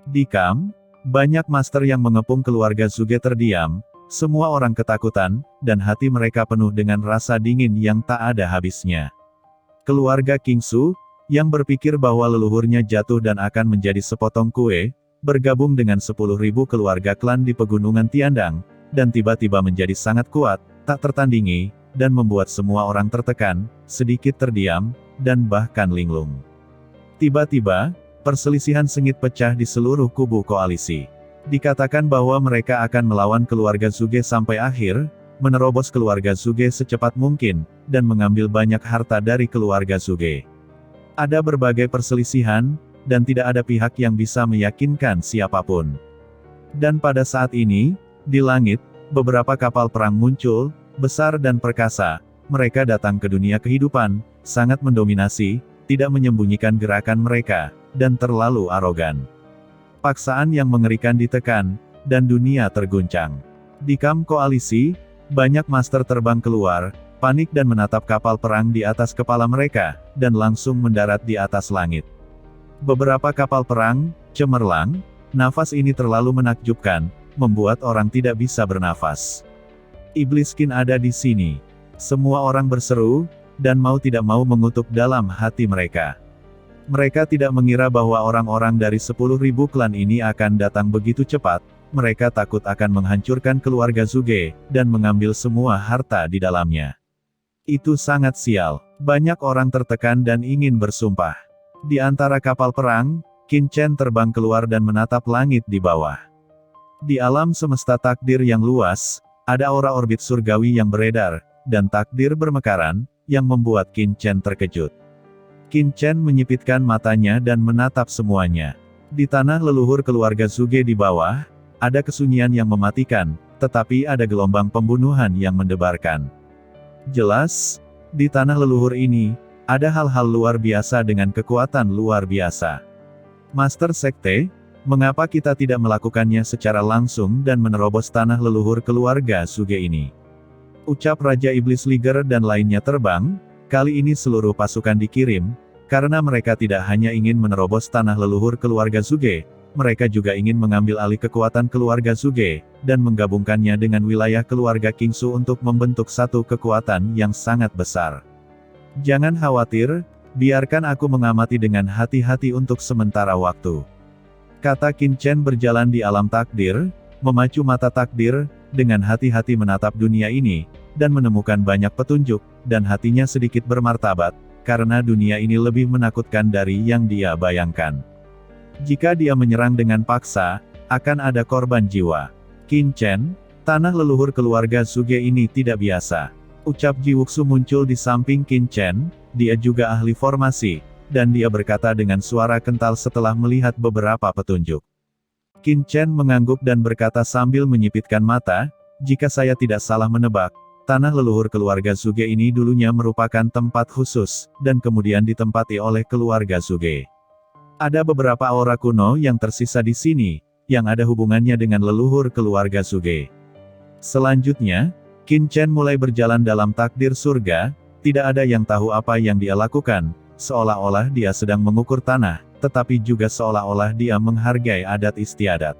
Di kamp, banyak master yang mengepung keluarga Zuge terdiam, semua orang ketakutan, dan hati mereka penuh dengan rasa dingin yang tak ada habisnya. Keluarga Kingsu, yang berpikir bahwa leluhurnya jatuh dan akan menjadi sepotong kue, bergabung dengan 10.000 keluarga klan di pegunungan Tiandang, dan tiba-tiba menjadi sangat kuat, tak tertandingi, dan membuat semua orang tertekan, sedikit terdiam, dan bahkan linglung. Tiba-tiba, perselisihan sengit pecah di seluruh kubu koalisi. Dikatakan bahwa mereka akan melawan keluarga Zuge sampai akhir, menerobos keluarga Zuge secepat mungkin, dan mengambil banyak harta dari keluarga Zuge. Ada berbagai perselisihan, dan tidak ada pihak yang bisa meyakinkan siapapun. Dan pada saat ini, di langit, beberapa kapal perang muncul, besar dan perkasa. Mereka datang ke dunia kehidupan, sangat mendominasi, tidak menyembunyikan gerakan mereka, dan terlalu arogan. Paksaan yang mengerikan ditekan, dan dunia terguncang. Di kamp koalisi, banyak master terbang keluar, panik dan menatap kapal perang di atas kepala mereka, dan langsung mendarat di atas langit. Beberapa kapal perang, cemerlang, nafas ini terlalu menakjubkan, membuat orang tidak bisa bernafas. Iblis Qin ada di sini. Semua orang berseru, dan mau tidak mau mengutuk dalam hati mereka. Mereka tidak mengira bahwa orang-orang dari 10.000 klan ini akan datang begitu cepat, mereka takut akan menghancurkan keluarga Zuge, dan mengambil semua harta di dalamnya. Itu sangat sial. Banyak orang tertekan dan ingin bersumpah. Di antara kapal perang, Qin Chen terbang keluar dan menatap langit di bawah. Di alam semesta takdir yang luas, ada aura orbit surgawi yang beredar, dan takdir bermekaran, yang membuat Qin Chen terkejut. Qin Chen menyipitkan matanya dan menatap semuanya. Di tanah leluhur keluarga Zuge di bawah, ada kesunyian yang mematikan, tetapi ada gelombang pembunuhan yang mendebarkan. Jelas, di tanah leluhur ini, ada hal-hal luar biasa dengan kekuatan luar biasa. Master Sekte, mengapa kita tidak melakukannya secara langsung dan menerobos tanah leluhur keluarga Zuge ini? Ucap Raja Iblis Liger dan lainnya terbang. Kali ini seluruh pasukan dikirim, karena mereka tidak hanya ingin menerobos tanah leluhur keluarga Zuge, mereka juga ingin mengambil alih kekuatan keluarga Zuge, dan menggabungkannya dengan wilayah keluarga Kingsu untuk membentuk satu kekuatan yang sangat besar. Jangan khawatir, biarkan aku mengamati dengan hati-hati untuk sementara waktu. Kata Qin Chen berjalan di alam takdir, memacu mata takdir, dengan hati-hati menatap dunia ini, dan menemukan banyak petunjuk, dan hatinya sedikit bermartabat, karena dunia ini lebih menakutkan dari yang dia bayangkan. Jika dia menyerang dengan paksa, akan ada korban jiwa. Qin Chen, tanah leluhur keluarga Zuge ini tidak biasa. Ucap Ji Wuxu muncul di samping Qin Chen, dia juga ahli formasi, dan dia berkata dengan suara kental setelah melihat beberapa petunjuk. Qin Chen mengangguk dan berkata sambil menyipitkan mata, jika saya tidak salah menebak, tanah leluhur keluarga Zuge ini dulunya merupakan tempat khusus, dan kemudian ditempati oleh keluarga Zuge. Ada beberapa aura kuno yang tersisa di sini, yang ada hubungannya dengan leluhur keluarga Zuge. Selanjutnya, Qin Chen mulai berjalan dalam takdir surga, tidak ada yang tahu apa yang dia lakukan, seolah-olah dia sedang mengukur tanah, tetapi juga seolah-olah dia menghargai adat istiadat.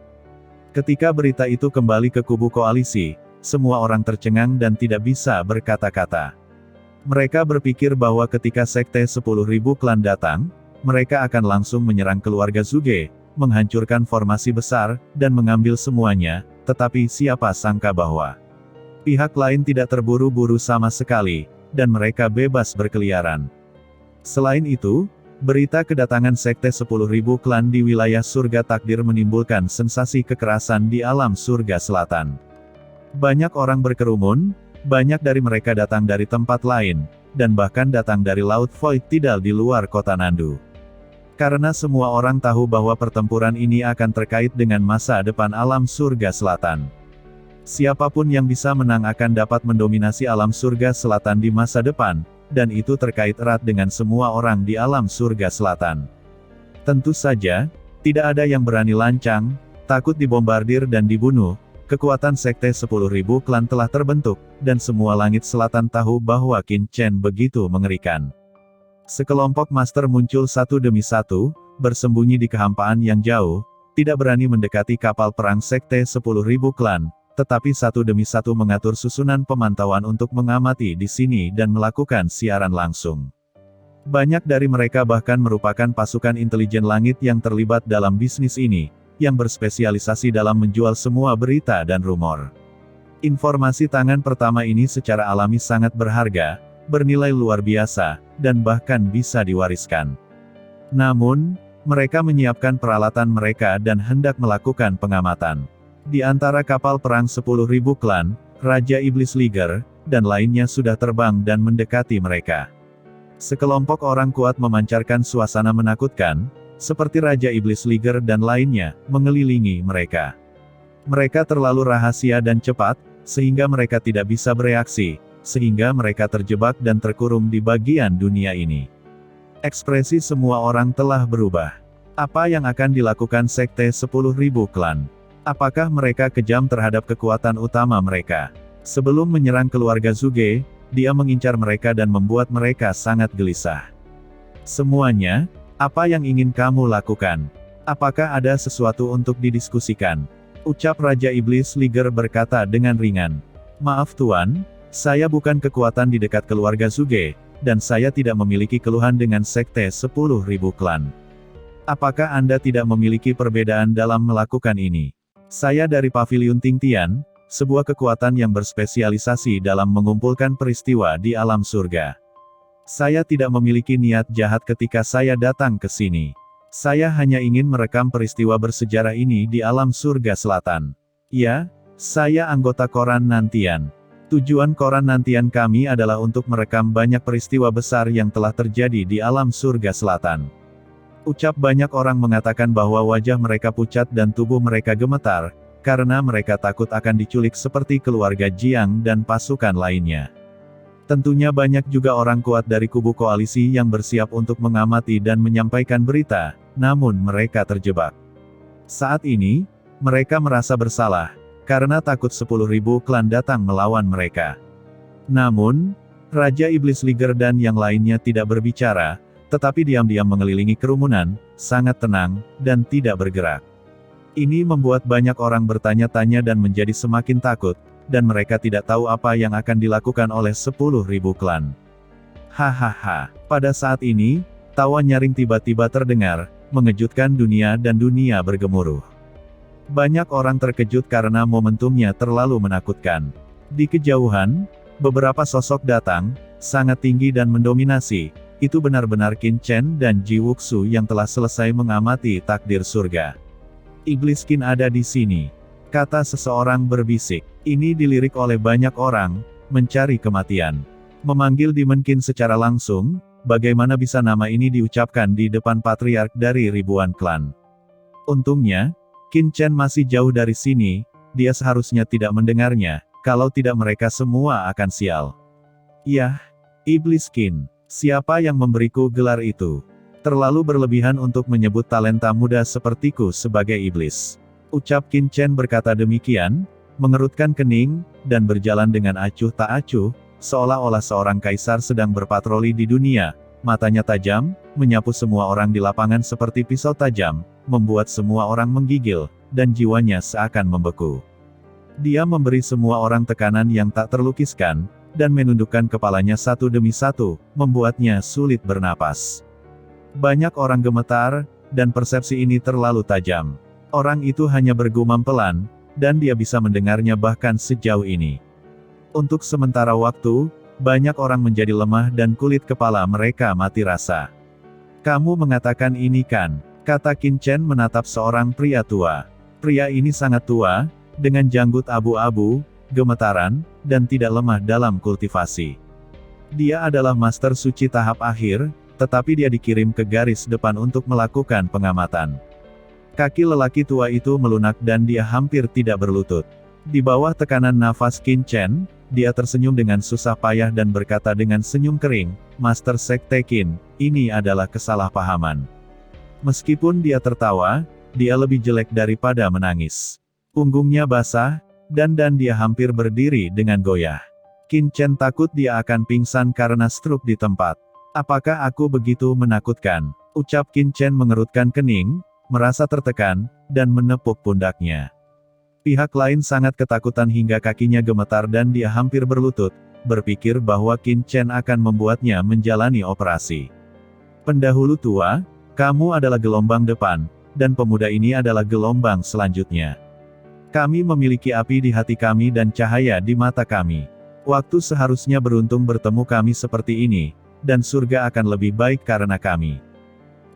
Ketika berita itu kembali ke kubu koalisi, semua orang tercengang dan tidak bisa berkata-kata. Mereka berpikir bahwa ketika sekte 10.000 klan datang, mereka akan langsung menyerang keluarga Zuge, menghancurkan formasi besar, dan mengambil semuanya, tetapi siapa sangka bahwa pihak lain tidak terburu-buru sama sekali, dan mereka bebas berkeliaran. Selain itu, berita kedatangan sekte 10.000 klan di wilayah surga takdir menimbulkan sensasi kekerasan di alam surga selatan. Banyak orang berkerumun, banyak dari mereka datang dari tempat lain, dan bahkan datang dari Laut Void Tidal di luar kota Nandu. Karena semua orang tahu bahwa pertempuran ini akan terkait dengan masa depan alam surga selatan. Siapapun yang bisa menang akan dapat mendominasi alam surga selatan di masa depan, dan itu terkait erat dengan semua orang di alam surga selatan. Tentu saja, tidak ada yang berani lancang, takut dibombardir dan dibunuh. Kekuatan sekte 10.000 klan telah terbentuk, dan semua langit selatan tahu bahwa Qin Chen begitu mengerikan. Sekelompok master muncul satu demi satu, bersembunyi di kehampaan yang jauh, tidak berani mendekati kapal perang Sekte 10.000 Klan, tetapi satu demi satu mengatur susunan pemantauan untuk mengamati di sini dan melakukan siaran langsung. Banyak dari mereka bahkan merupakan pasukan intelijen langit yang terlibat dalam bisnis ini, yang berspesialisasi dalam menjual semua berita dan rumor. Informasi tangan pertama ini secara alami sangat berharga, bernilai luar biasa, dan bahkan bisa diwariskan. Namun, mereka menyiapkan peralatan mereka dan hendak melakukan pengamatan. Di antara kapal perang 10.000 Klan, Raja Iblis Liger, dan lainnya sudah terbang dan mendekati mereka. Sekelompok orang kuat memancarkan suasana menakutkan, seperti Raja Iblis Liger dan lainnya, mengelilingi mereka. Mereka terlalu rahasia dan cepat, sehingga mereka tidak bisa bereaksi, sehingga mereka terjebak dan terkurung di bagian dunia ini. Ekspresi semua orang telah berubah. Apa yang akan dilakukan Sekte 10.000 Klan? Apakah mereka kejam terhadap kekuatan utama mereka? Sebelum menyerang keluarga Zuge, dia mengincar mereka dan membuat mereka sangat gelisah. Semuanya, apa yang ingin kamu lakukan? Apakah ada sesuatu untuk didiskusikan? Ucap Raja Iblis Liger berkata dengan ringan. Maaf Tuan, saya bukan kekuatan di dekat keluarga Zuge, dan saya tidak memiliki keluhan dengan Sekte 10.000 Klan. Apakah Anda tidak memiliki perbedaan dalam melakukan ini? Saya dari Paviliun Tingtian, sebuah kekuatan yang berspesialisasi dalam mengumpulkan peristiwa di alam surga. Saya tidak memiliki niat jahat ketika saya datang ke sini. Saya hanya ingin merekam peristiwa bersejarah ini di alam surga selatan. Ya, saya anggota Koran Nantian. Tujuan Koran Nantian kami adalah untuk merekam banyak peristiwa besar yang telah terjadi di alam surga selatan. Ucap banyak orang mengatakan bahwa wajah mereka pucat dan tubuh mereka gemetar, karena mereka takut akan diculik seperti keluarga Jiang dan pasukan lainnya. Tentunya banyak juga orang kuat dari kubu koalisi yang bersiap untuk mengamati dan menyampaikan berita, namun mereka terjebak. Saat ini, mereka merasa bersalah, karena takut 10.000 klan datang melawan mereka. Namun, Raja Iblis Liger dan yang lainnya tidak berbicara, tetapi diam-diam mengelilingi kerumunan, sangat tenang, dan tidak bergerak. Ini membuat banyak orang bertanya-tanya dan menjadi semakin takut, dan mereka tidak tahu apa yang akan dilakukan oleh 10.000 klan. Hahaha. Pada saat ini, tawa nyaring tiba-tiba terdengar, mengejutkan dunia dan dunia bergemuruh. Banyak orang terkejut karena momentumnya terlalu menakutkan. Di kejauhan, beberapa sosok datang, sangat tinggi dan mendominasi, itu benar-benar Qin Chen dan Ji Wuxu yang telah selesai mengamati takdir surga. Iblis Qin ada di sini, kata seseorang berbisik. Ini dilirik oleh banyak orang, mencari kematian. Memanggil Demon Qin secara langsung, bagaimana bisa nama ini diucapkan di depan patriark dari ribuan klan. Untungnya, Qin Chen masih jauh dari sini, dia seharusnya tidak mendengarnya, kalau tidak mereka semua akan sial. Yah, Iblis Qin, siapa yang memberiku gelar itu? Terlalu berlebihan untuk menyebut talenta muda sepertiku sebagai iblis. Ucap Qin Chen berkata demikian, mengerutkan kening, dan berjalan dengan acuh tak acuh, seolah-olah seorang kaisar sedang berpatroli di dunia, matanya tajam, menyapu semua orang di lapangan seperti pisau tajam, membuat semua orang menggigil, dan jiwanya seakan membeku. Dia memberi semua orang tekanan yang tak terlukiskan, dan menundukkan kepalanya satu demi satu, membuatnya sulit bernapas. Banyak orang gemetar, dan persepsi ini terlalu tajam. Orang itu hanya bergumam pelan, dan dia bisa mendengarnya bahkan sejauh ini. Untuk sementara waktu, banyak orang menjadi lemah dan kulit kepala mereka mati rasa. Kamu mengatakan ini kan? Kata Qin Chen menatap seorang pria tua. Pria ini sangat tua, dengan janggut abu-abu, gemetaran, dan tidak lemah dalam kultivasi. Dia adalah master suci tahap akhir, tetapi dia dikirim ke garis depan untuk melakukan pengamatan. Kaki lelaki tua itu melunak dan dia hampir tidak berlutut. Di bawah tekanan nafas Qin Chen, dia tersenyum dengan susah payah dan berkata dengan senyum kering, Master Sekte Qin, ini adalah kesalahpahaman. Meskipun dia tertawa, dia lebih jelek daripada menangis. Punggungnya basah, dan dia hampir berdiri dengan goyah. Qin Chen takut dia akan pingsan karena stroke di tempat. Apakah aku begitu menakutkan? Ucap Qin Chen mengerutkan kening, merasa tertekan, dan menepuk pundaknya. Pihak lain sangat ketakutan hingga kakinya gemetar dan dia hampir berlutut, berpikir bahwa Qin Chen akan membuatnya menjalani operasi. Pendahulu tua, kamu adalah gelombang depan, dan pemuda ini adalah gelombang selanjutnya. Kami memiliki api di hati kami dan cahaya di mata kami. Waktu seharusnya beruntung bertemu kami seperti ini, dan surga akan lebih baik karena kami.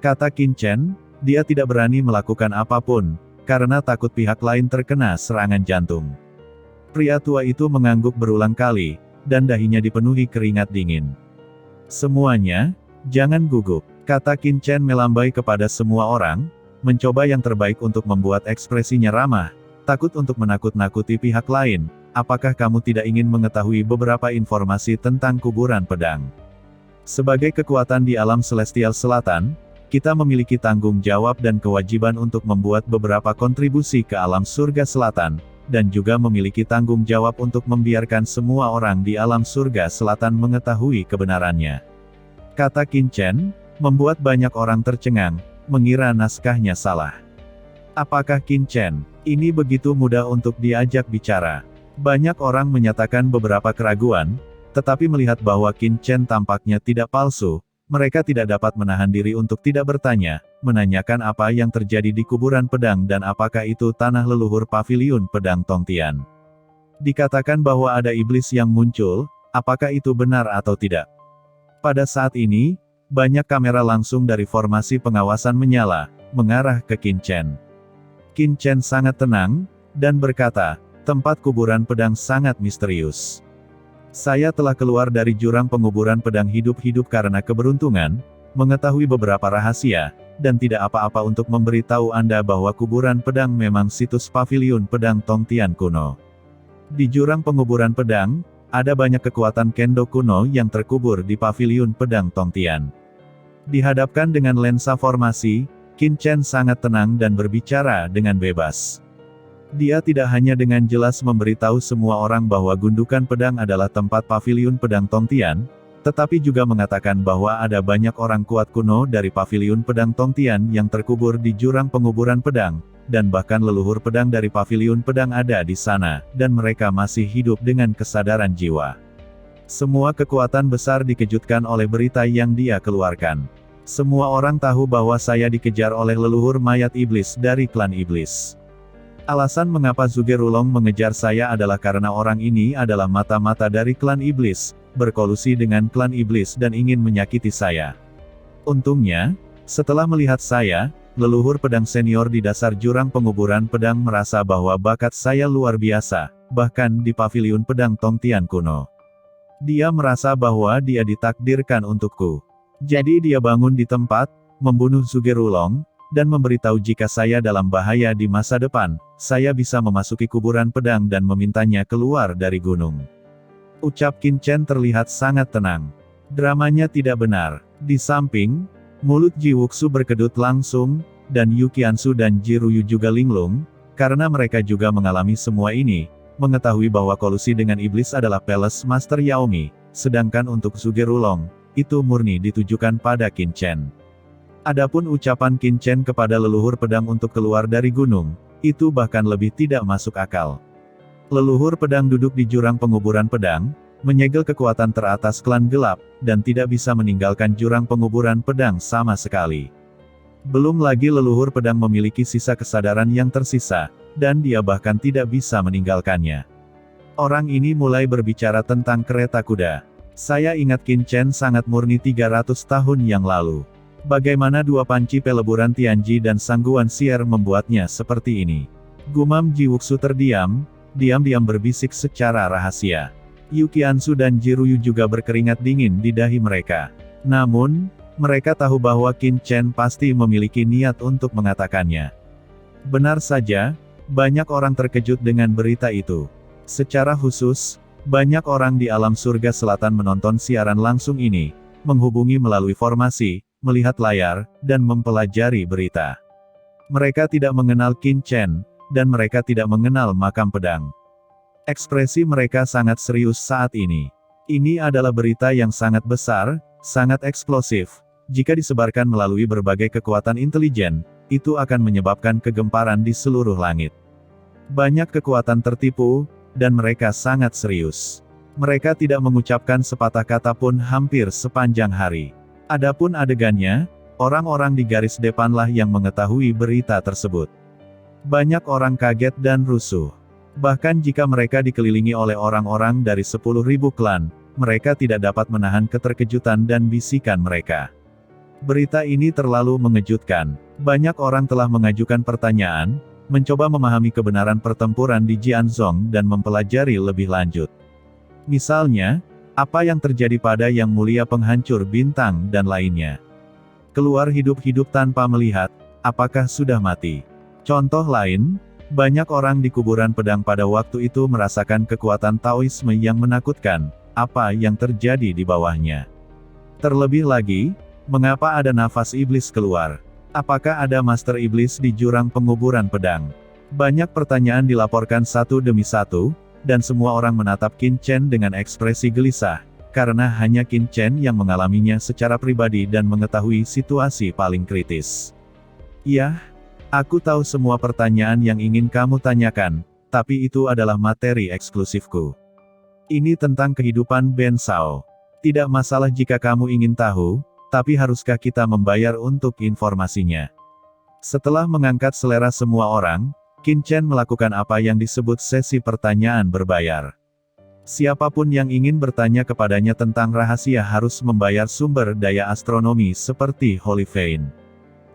Kata Qin Chen, dia tidak berani melakukan apapun, karena takut pihak lain terkena serangan jantung. Pria tua itu mengangguk berulang kali, dan dahinya dipenuhi keringat dingin. Semuanya, jangan gugup, kata Qin Chen melambai kepada semua orang, mencoba yang terbaik untuk membuat ekspresinya ramah. Takut untuk menakut-nakuti pihak lain, apakah kamu tidak ingin mengetahui beberapa informasi tentang kuburan pedang? Sebagai kekuatan di alam celestial selatan, kita memiliki tanggung jawab dan kewajiban untuk membuat beberapa kontribusi ke alam surga selatan, dan juga memiliki tanggung jawab untuk membiarkan semua orang di alam surga selatan mengetahui kebenarannya. Kata Qin Chen, membuat banyak orang tercengang, mengira naskahnya salah. Apakah Qin Chen ini begitu mudah untuk diajak bicara? Banyak orang menyatakan beberapa keraguan, tetapi melihat bahwa Qin Chen tampaknya tidak palsu, mereka tidak dapat menahan diri untuk tidak bertanya, menanyakan apa yang terjadi di kuburan pedang dan apakah itu tanah leluhur paviliun pedang Tongtian. Dikatakan bahwa ada iblis yang muncul, apakah itu benar atau tidak? Pada saat ini, banyak kamera langsung dari formasi pengawasan menyala, mengarah ke Qin Chen. Qin Chen sangat tenang, dan berkata, tempat kuburan pedang sangat misterius. Saya telah keluar dari jurang penguburan pedang hidup-hidup karena keberuntungan, mengetahui beberapa rahasia, dan tidak apa-apa untuk memberitahu Anda bahwa kuburan pedang memang situs paviliun pedang Tongtian kuno. Di jurang penguburan pedang, ada banyak kekuatan kendo kuno yang terkubur di paviliun pedang Tongtian. Dihadapkan dengan lensa formasi, Qin Chen sangat tenang dan berbicara dengan bebas. Dia tidak hanya dengan jelas memberitahu semua orang bahwa gundukan pedang adalah tempat paviliun pedang Tongtian, tetapi juga mengatakan bahwa ada banyak orang kuat kuno dari paviliun pedang Tongtian yang terkubur di jurang penguburan pedang, dan bahkan leluhur pedang dari paviliun pedang ada di sana, dan mereka masih hidup dengan kesadaran jiwa. Semua kekuatan besar dikejutkan oleh berita yang dia keluarkan. Semua orang tahu bahwa saya dikejar oleh leluhur mayat iblis dari klan iblis. Alasan mengapa Zhuge-Rulong mengejar saya adalah karena orang ini adalah mata-mata dari klan iblis, berkolusi dengan klan iblis dan ingin menyakiti saya. Untungnya, setelah melihat saya, leluhur pedang senior di dasar jurang penguburan pedang merasa bahwa bakat saya luar biasa, bahkan di paviliun pedang Tongtian kuno. Dia merasa bahwa dia ditakdirkan untukku. Jadi dia bangun di tempat, membunuh Zhuge-Rulong, dan memberitahu jika saya dalam bahaya di masa depan, saya bisa memasuki kuburan pedang dan memintanya keluar dari gunung. Ucap Qin Chen terlihat sangat tenang. Dramanya tidak benar. Di samping, mulut Ji Wuxu berkedut langsung, dan Yu Qiansu dan Ji Ruyu juga linglung, karena mereka juga mengalami semua ini, mengetahui bahwa kolusi dengan iblis adalah Palace Master Yaomi, sedangkan untuk Zhuge-Rulong, itu murni ditujukan pada Qin Chen. Adapun ucapan Qin Chen kepada leluhur pedang untuk keluar dari gunung, itu bahkan lebih tidak masuk akal. Leluhur pedang duduk di jurang penguburan pedang, menyegel kekuatan teratas klan gelap, dan tidak bisa meninggalkan jurang penguburan pedang sama sekali. Belum lagi leluhur pedang memiliki sisa kesadaran yang tersisa, dan dia bahkan tidak bisa meninggalkannya. Orang ini mulai berbicara tentang kereta kuda. Saya ingat Qin Chen sangat murni 300 tahun yang lalu. Bagaimana dua panci peleburan Tianji dan Sangguan Xier membuatnya seperti ini? Gumam Ji Wuxu terdiam, diam-diam berbisik secara rahasia. Yu Qiansu dan Ji Ruyu juga berkeringat dingin di dahi mereka. Namun, mereka tahu bahwa Qin Chen pasti memiliki niat untuk mengatakannya. Benar saja, banyak orang terkejut dengan berita itu. Secara khusus, banyak orang di alam surga selatan menonton siaran langsung ini, menghubungi melalui formasi, melihat layar, dan mempelajari berita. Mereka tidak mengenal Qin Chen, dan mereka tidak mengenal makam pedang. Ekspresi mereka sangat serius saat ini. Ini adalah berita yang sangat besar, sangat eksplosif. Jika disebarkan melalui berbagai kekuatan intelijen, itu akan menyebabkan kegemparan di seluruh langit. Banyak kekuatan tertipu, dan mereka sangat serius. Mereka tidak mengucapkan sepatah kata pun hampir sepanjang hari. Adapun adegannya, orang-orang di garis depanlah yang mengetahui berita tersebut. Banyak orang kaget dan rusuh. Bahkan jika mereka dikelilingi oleh orang-orang dari 10.000 klan, mereka tidak dapat menahan keterkejutan dan bisikan mereka. Berita ini terlalu mengejutkan. Banyak orang telah mengajukan pertanyaan, mencoba memahami kebenaran pertempuran di Jianzhong dan mempelajari lebih lanjut. Misalnya, apa yang terjadi pada Yang Mulia Penghancur Bintang dan lainnya. Keluar hidup-hidup tanpa melihat, apakah sudah mati. Contoh lain, banyak orang di kuburan pedang pada waktu itu merasakan kekuatan Taoisme yang menakutkan, apa yang terjadi di bawahnya. Terlebih lagi, mengapa ada nafas iblis keluar? Apakah ada Master Iblis di jurang penguburan pedang? Banyak pertanyaan dilaporkan satu demi satu, dan semua orang menatap Qin Chen dengan ekspresi gelisah, karena hanya Qin Chen yang mengalaminya secara pribadi dan mengetahui situasi paling kritis. "Yah, aku tahu semua pertanyaan yang ingin kamu tanyakan, tapi itu adalah materi eksklusifku. Ini tentang kehidupan Ben Shao. Tidak masalah jika kamu ingin tahu, tapi haruskah kita membayar untuk informasinya?" Setelah mengangkat selera semua orang, Qin Chen melakukan apa yang disebut sesi pertanyaan berbayar. Siapapun yang ingin bertanya kepadanya tentang rahasia harus membayar sumber daya astronomi seperti Holy Vein.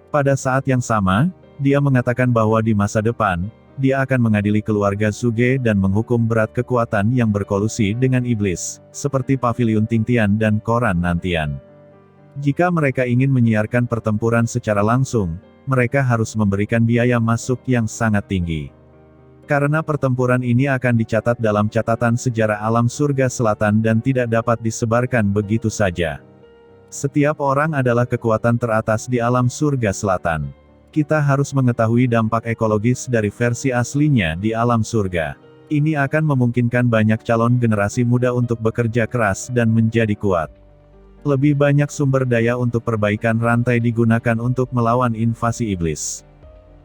Pada saat yang sama, dia mengatakan bahwa di masa depan, dia akan mengadili keluarga Zhuge dan menghukum berat kekuatan yang berkolusi dengan iblis, seperti Paviliun Tingtian dan Koran Nantian. Jika mereka ingin menyiarkan pertempuran secara langsung, mereka harus memberikan biaya masuk yang sangat tinggi. Karena pertempuran ini akan dicatat dalam catatan sejarah alam surga selatan dan tidak dapat disebarkan begitu saja. Setiap orang adalah kekuatan teratas di alam surga selatan. Kita harus mengetahui dampak ekologis dari versi aslinya di alam surga. Ini akan memungkinkan banyak calon generasi muda untuk bekerja keras dan menjadi kuat. Lebih banyak sumber daya untuk perbaikan rantai digunakan untuk melawan invasi iblis.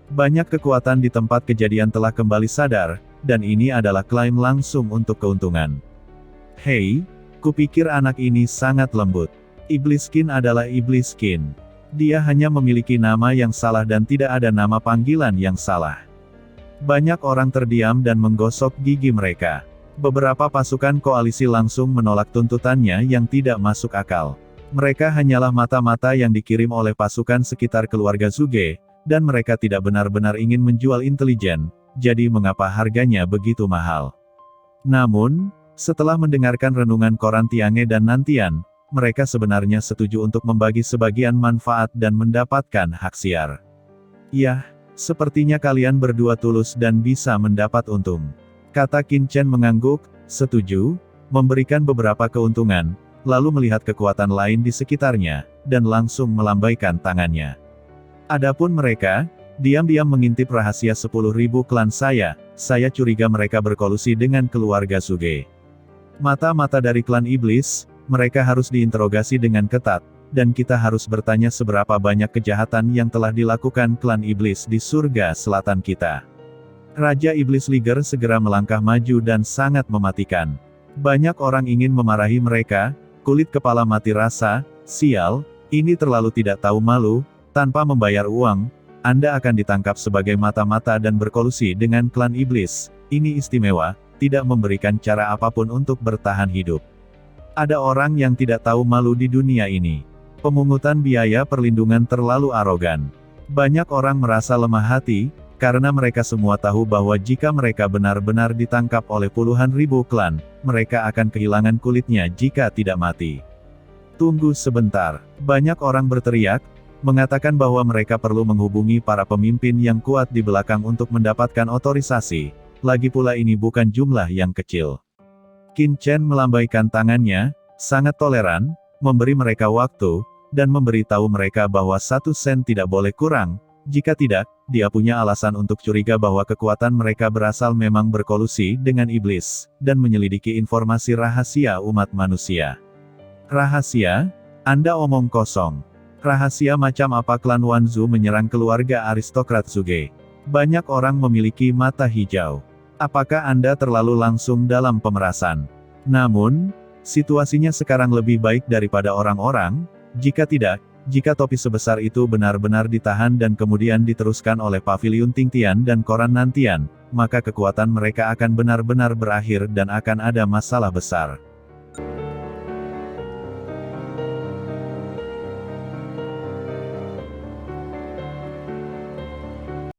Banyak kekuatan di tempat kejadian telah kembali sadar, dan ini adalah klaim langsung untuk keuntungan. "Hei, kupikir anak ini sangat lembut. Iblis Qin adalah Iblis Qin. Dia hanya memiliki nama yang salah dan tidak ada nama panggilan yang salah." Banyak orang terdiam dan menggosok gigi mereka. Beberapa pasukan koalisi langsung menolak tuntutannya yang tidak masuk akal. Mereka hanyalah mata-mata yang dikirim oleh pasukan sekitar keluarga Zhuge, dan mereka tidak benar-benar ingin menjual intelijen, jadi mengapa harganya begitu mahal? Namun, setelah mendengarkan renungan Koran Tiange dan Nantian, mereka sebenarnya setuju untuk membagi sebagian manfaat dan mendapatkan hak siar. "Yah, sepertinya kalian berdua tulus dan bisa mendapat untung," kata Qin Chen mengangguk, setuju, memberikan beberapa keuntungan, lalu melihat kekuatan lain di sekitarnya, dan langsung melambaikan tangannya. Adapun mereka, diam-diam mengintip rahasia 10.000 klan saya curiga mereka berkolusi dengan keluarga Zhuge. Mata-mata dari klan iblis, mereka harus diinterogasi dengan ketat, dan kita harus bertanya seberapa banyak kejahatan yang telah dilakukan klan iblis di surga selatan kita. Raja Iblis Liger segera melangkah maju dan sangat mematikan. Banyak orang ingin memarahi mereka, kulit kepala mati rasa, "Sial, ini terlalu tidak tahu malu, tanpa membayar uang, Anda akan ditangkap sebagai mata-mata dan berkolusi dengan klan iblis, ini istimewa, tidak memberikan cara apapun untuk bertahan hidup." Ada orang yang tidak tahu malu di dunia ini. Pemungutan biaya perlindungan terlalu arogan. Banyak orang merasa lemah hati, karena mereka semua tahu bahwa jika mereka benar-benar ditangkap oleh puluhan ribu klan, mereka akan kehilangan kulitnya jika tidak mati. "Tunggu sebentar," banyak orang berteriak, mengatakan bahwa mereka perlu menghubungi para pemimpin yang kuat di belakang untuk mendapatkan otorisasi, lagi pula ini bukan jumlah yang kecil. Qin Chen melambaikan tangannya, sangat toleran, memberi mereka waktu, dan memberitahu mereka bahwa 1 sen tidak boleh kurang. Jika tidak, dia punya alasan untuk curiga bahwa kekuatan mereka berasal memang berkolusi dengan iblis, dan menyelidiki informasi rahasia umat manusia. "Rahasia? Anda omong kosong. Rahasia macam apa klan Wanzu menyerang keluarga aristokrat Zuge? Banyak orang memiliki mata hijau. Apakah Anda terlalu langsung dalam pemerasan? Namun, situasinya sekarang lebih baik daripada orang-orang. Jika tidak, jika topi sebesar itu benar-benar ditahan dan kemudian diteruskan oleh Paviliun Tingtian dan Koran Nantian, maka kekuatan mereka akan benar-benar berakhir dan akan ada masalah besar.